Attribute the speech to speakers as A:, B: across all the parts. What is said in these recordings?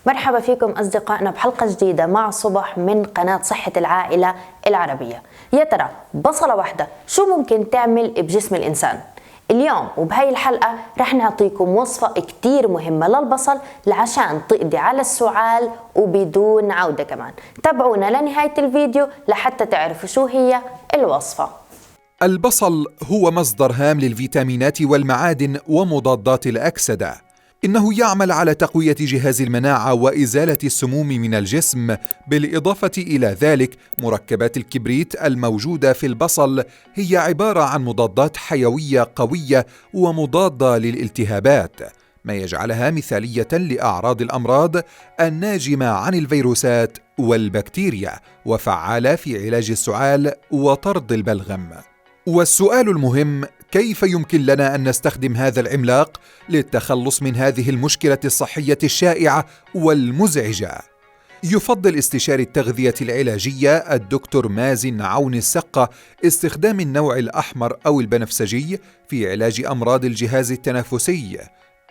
A: مرحبا فيكم أصدقائنا بحلقة جديدة مع صبح من قناة صحة العائلة العربية. يا ترى بصلة واحدة شو ممكن تعمل بجسم الإنسان؟ اليوم وبهاي الحلقة رح نعطيكم وصفة كتير مهمة للبصل عشان تقضي على السعال وبدون عودة كمان. تابعونا لنهاية الفيديو لحتى تعرفوا شو هي الوصفة.
B: البصل هو مصدر هام للفيتامينات والمعادن ومضادات الأكسدة. إنه يعمل على تقوية جهاز المناعة وإزالة السموم من الجسم، بالإضافة إلى ذلك مركبات الكبريت الموجودة في البصل هي عبارة عن مضادات حيوية قوية ومضادة للالتهابات، ما يجعلها مثالية لأعراض الأمراض الناجمة عن الفيروسات والبكتيريا، وفعالة في علاج السعال وطرد البلغم. والسؤال المهم: كيف يمكن لنا أن نستخدم هذا العملاق للتخلص من هذه المشكلة الصحية الشائعة والمزعجة؟ يفضل استشاري التغذية العلاجية الدكتور مازن عون السقة استخدام النوع الأحمر أو البنفسجي في علاج أمراض الجهاز التنفسي،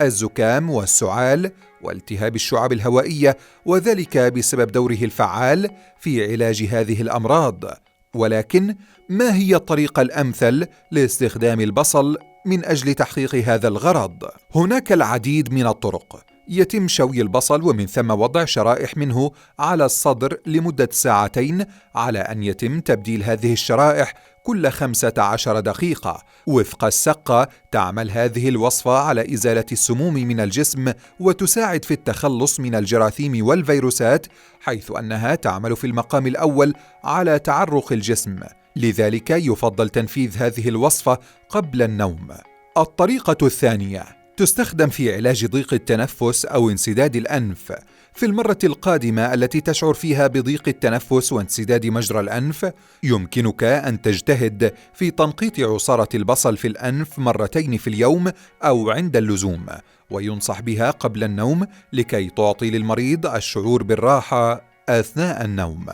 B: الزكام والسعال والتهاب الشعب الهوائية، وذلك بسبب دوره الفعال في علاج هذه الأمراض. ولكن ما هي الطريقة الأمثل لاستخدام البصل من أجل تحقيق هذا الغرض؟ هناك العديد من الطرق. يتم شوي البصل ومن ثم وضع شرائح منه على الصدر لمدة 2 ساعات، على أن يتم تبديل هذه الشرائح كل 15 دقيقة. وفق السقة تعمل هذه الوصفة على إزالة السموم من الجسم وتساعد في التخلص من الجراثيم والفيروسات، حيث أنها تعمل في المقام الأول على تعرق الجسم، لذلك يفضل تنفيذ هذه الوصفة قبل النوم. الطريقة الثانية تستخدم في علاج ضيق التنفس أو انسداد الأنف. في المرة القادمة التي تشعر فيها بضيق التنفس وانسداد مجرى الأنف، يمكنك أن تجتهد في تنقيط عصارة البصل في الأنف 2 مرات في اليوم أو عند اللزوم، وينصح بها قبل النوم لكي تعطي للمريض الشعور بالراحة أثناء النوم.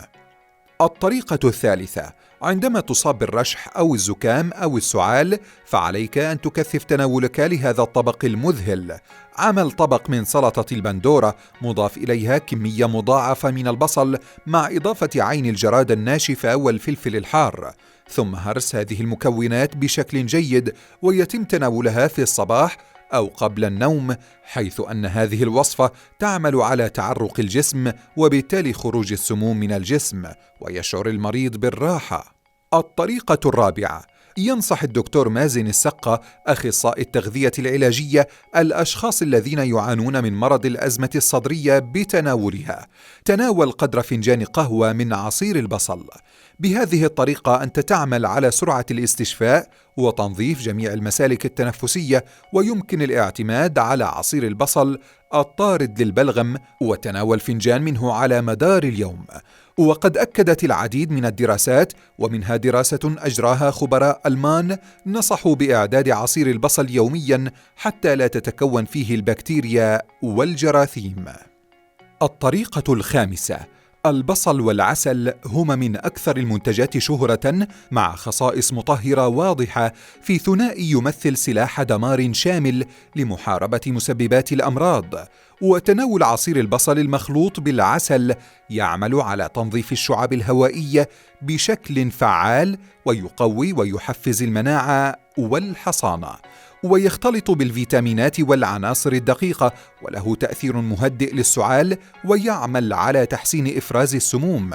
B: الطريقة الثالثة: عندما تصاب بالرشح أو الزكام أو السعال، فعليك أن تكثف تناولك لهذا الطبق المذهل. عمل طبق من سلطة البندورة مضاف إليها كمية مضاعفة من البصل مع إضافة عين الجراد الناشفة والفلفل الحار، ثم هرس هذه المكونات بشكل جيد، ويتم تناولها في الصباح أو قبل النوم، حيث أن هذه الوصفة تعمل على تعرق الجسم وبالتالي خروج السموم من الجسم، ويشعر المريض بالراحة. الطريقة الرابعة: ينصح الدكتور مازن السقة أخصائي التغذية العلاجية الأشخاص الذين يعانون من مرض الأزمة الصدرية بتناولها. تناول قدر فنجان قهوة من عصير البصل. بهذه الطريقة أنت تعمل على سرعة الاستشفاء وتنظيف جميع المسالك التنفسية، ويمكن الاعتماد على عصير البصل الطارد للبلغم وتناول فنجان منه على مدار اليوم. وقد أكدت العديد من الدراسات، ومنها دراسة أجراها خبراء ألمان، نصحوا بإعداد عصير البصل يومياً حتى لا تتكون فيه البكتيريا والجراثيم. الطريقة الخامسة: البصل والعسل هما من أكثر المنتجات شهرة، مع خصائص مطهرة واضحة في ثنائي يمثل سلاح دمار شامل لمحاربة مسببات الأمراض. وتناول عصير البصل المخلوط بالعسل يعمل على تنظيف الشعب الهوائية بشكل فعال، ويقوي ويحفز المناعة والحصانة، ويختلط بالفيتامينات والعناصر الدقيقة، وله تأثير مهدئ للسعال ويعمل على تحسين إفراز السموم.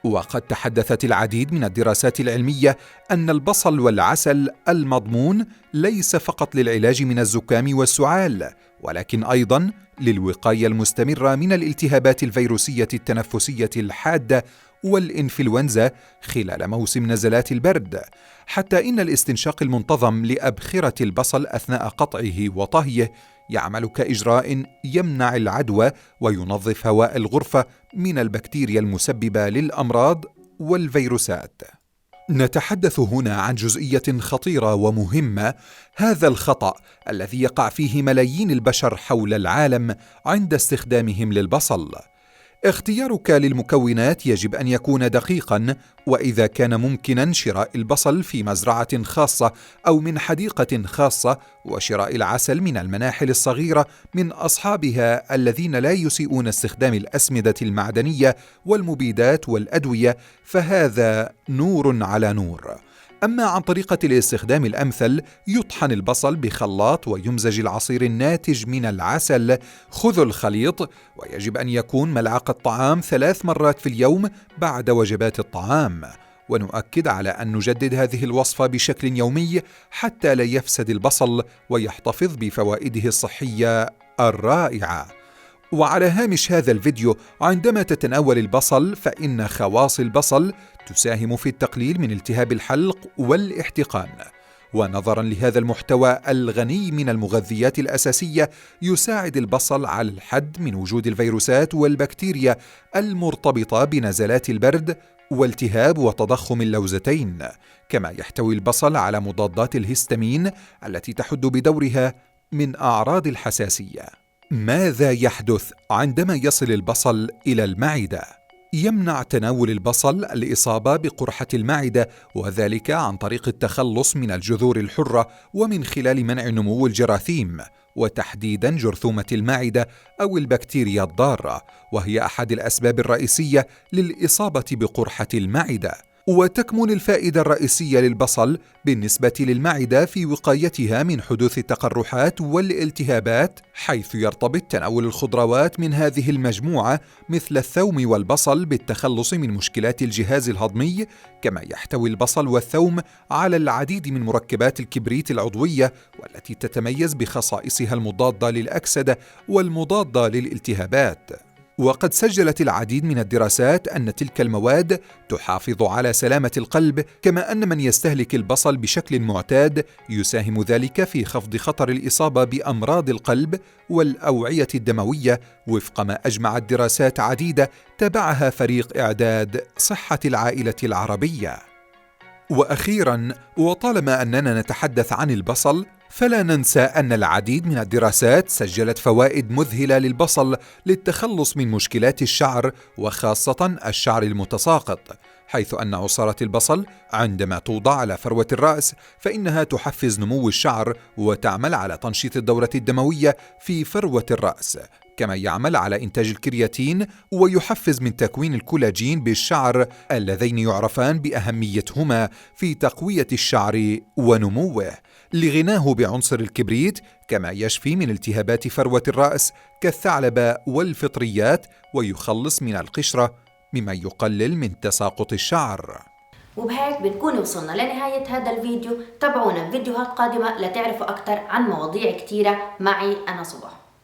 B: وقد تحدثت العديد من الدراسات العلمية أن البصل والعسل المضمون ليس فقط للعلاج من الزكام والسعال، ولكن أيضاً للوقاية المستمرة من الالتهابات الفيروسية التنفسية الحادة والإنفلونزا خلال موسم نزلات البرد، حتى إن الاستنشاق المنتظم لأبخرة البصل أثناء قطعه وطهيه يعمل كإجراء يمنع العدوى وينظف هواء الغرفة من البكتيريا المسببة للأمراض والفيروسات. نتحدث هنا عن جزئية خطيرة ومهمة، هذا الخطأ الذي يقع فيه ملايين البشر حول العالم عند استخدامهم للبصل. اختيارك للمكونات يجب أن يكون دقيقاً، وإذا كان ممكناً شراء البصل في مزرعة خاصة أو من حديقة خاصة، وشراء العسل من المناحل الصغيرة من أصحابها الذين لا يسيئون استخدام الأسمدة المعدنية والمبيدات والأدوية، فهذا نور على نور. أما عن طريقة الاستخدام الأمثل، يطحن البصل بخلاط ويمزج العصير الناتج من العسل. خذوا الخليط، ويجب أن يكون ملعقة طعام 3 مرات في اليوم بعد وجبات الطعام. ونؤكد على أن نجدد هذه الوصفة بشكل يومي حتى لا يفسد البصل ويحتفظ بفوائده الصحية الرائعة. وعلى هامش هذا الفيديو، عندما تتناول البصل فإن خواص البصل تساهم في التقليل من التهاب الحلق والاحتقان. ونظرا لهذا المحتوى الغني من المغذيات الأساسية، يساعد البصل على الحد من وجود الفيروسات والبكتيريا المرتبطة بنزلات البرد والتهاب وتضخم اللوزتين. كما يحتوي البصل على مضادات الهستامين التي تحد بدورها من أعراض الحساسية. ماذا يحدث عندما يصل البصل إلى المعدة؟ يمنع تناول البصل الإصابة بقرحة المعدة، وذلك عن طريق التخلص من الجذور الحرة ومن خلال منع نمو الجراثيم، وتحديدا جرثومة المعدة أو البكتيريا الضارة، وهي أحد الأسباب الرئيسية للإصابة بقرحة المعدة. وتكمن الفائدة الرئيسية للبصل بالنسبة للمعدة في وقايتها من حدوث التقرحات والالتهابات، حيث يرتبط تناول الخضروات من هذه المجموعة مثل الثوم والبصل بالتخلص من مشكلات الجهاز الهضمي. كما يحتوي البصل والثوم على العديد من مركبات الكبريت العضوية، والتي تتميز بخصائصها المضادة للأكسدة والمضادة للالتهابات. وقد سجلت العديد من الدراسات أن تلك المواد تحافظ على سلامة القلب، كما أن من يستهلك البصل بشكل معتاد يساهم ذلك في خفض خطر الإصابة بأمراض القلب والأوعية الدموية، وفق ما أجمعت دراسات عديدة تبعها فريق إعداد صحة العائلة العربية. وأخيراً، وطالما أننا نتحدث عن البصل، فلا ننسى أن العديد من الدراسات سجلت فوائد مذهلة للبصل للتخلص من مشكلات الشعر، وخاصة الشعر المتساقط، حيث أن عصارة البصل عندما توضع على فروة الرأس فإنها تحفز نمو الشعر وتعمل على تنشيط الدورة الدموية في فروة الرأس، كما يعمل على إنتاج الكرياتين ويحفز من تكوين الكولاجين بالشعر، اللذين يعرفان بأهميتهما في تقوية الشعر ونموه، لغناه بعنصر الكبريت، كما يشفي من التهابات فروة الرأس كالثعلبة والفطريات، ويخلص من القشرة مما يقلل من تساقط الشعر.
A: وبهيك بنكون وصلنا لنهاية هذا الفيديو. تابعونا في فيديوهات قادمة لتعرفوا أكثر عن مواضيع كتيرة معي أنا صباح.